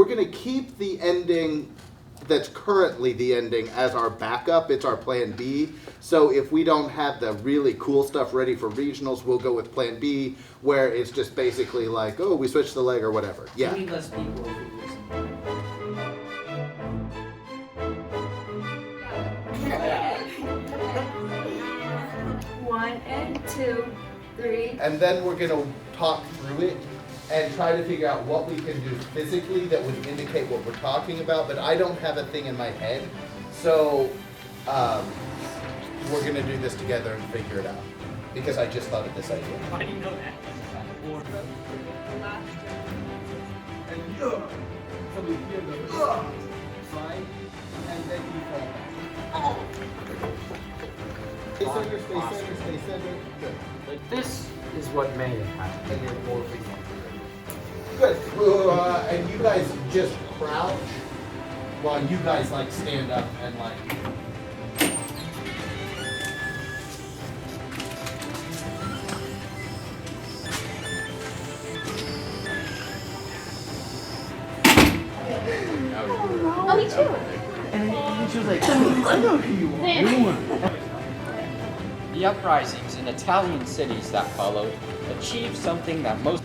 we're going to keep the ending that's currently the ending as our backup. It's our plan B. So if we don't have the really cool stuff ready for regionals, we'll go with plan B, where it's just basically like, oh, we switched the leg or whatever. Yeah. We need less people if we listen. One and two, three. And then we're going to talk through it and try to figure out what we can do physically that would indicate what we're talking about, but I don't have a thing in my head. So we're going to do this together and figure it out, because I just thought of this idea. Why do you know that? And so we hear the slide, and then you fall back. Stay center, stay center, stay center. Good. Like this is what may have happened. And you're morphing into it. Good. And you guys just crouch while you guys like stand up and like. Oh, me too. And she was like, I know who you are. The uprisings in Italian cities that followed achieved something that most.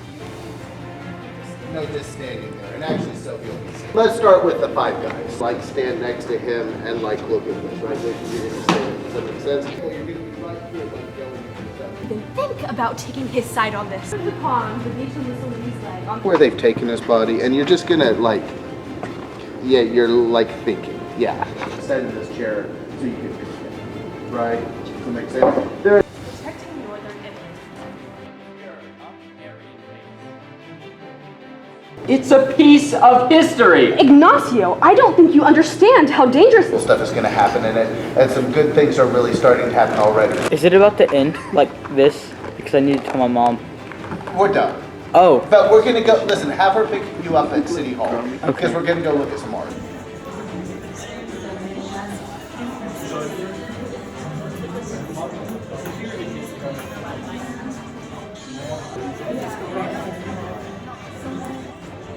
No, just standing there, and actually so he'll be sitting. Let's start with the five guys. Like stand next to him and like look at this, right? You're gonna stand. Does that make sense? You're gonna be right here, like going into Then think about taking his side on this. The palm, the beach of Mussolini's leg. On where they've taken his body, and you're just gonna like, yeah, you're like thinking, yeah. Stand in this chair so you can think it, right? Does that make sense? There. protecting northern Italy. It's a piece of history. Ignacio, I don't think you understand how dangerous this Stuff is gonna happen in it, and some good things are really starting to happen already. Is it about to end like this? Because I need to tell my mom. We're done. Oh, But we're gonna go, listen, have her pick you up at City Hall, because we're gonna go look at some art.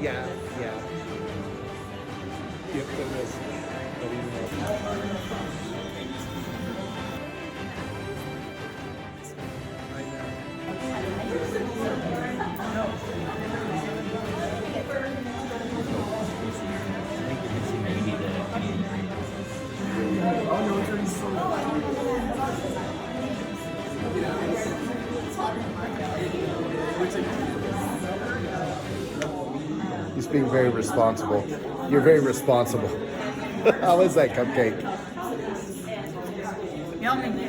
Yeah, yeah. He's being very responsible. You're very responsible. How is that cupcake? Yummy.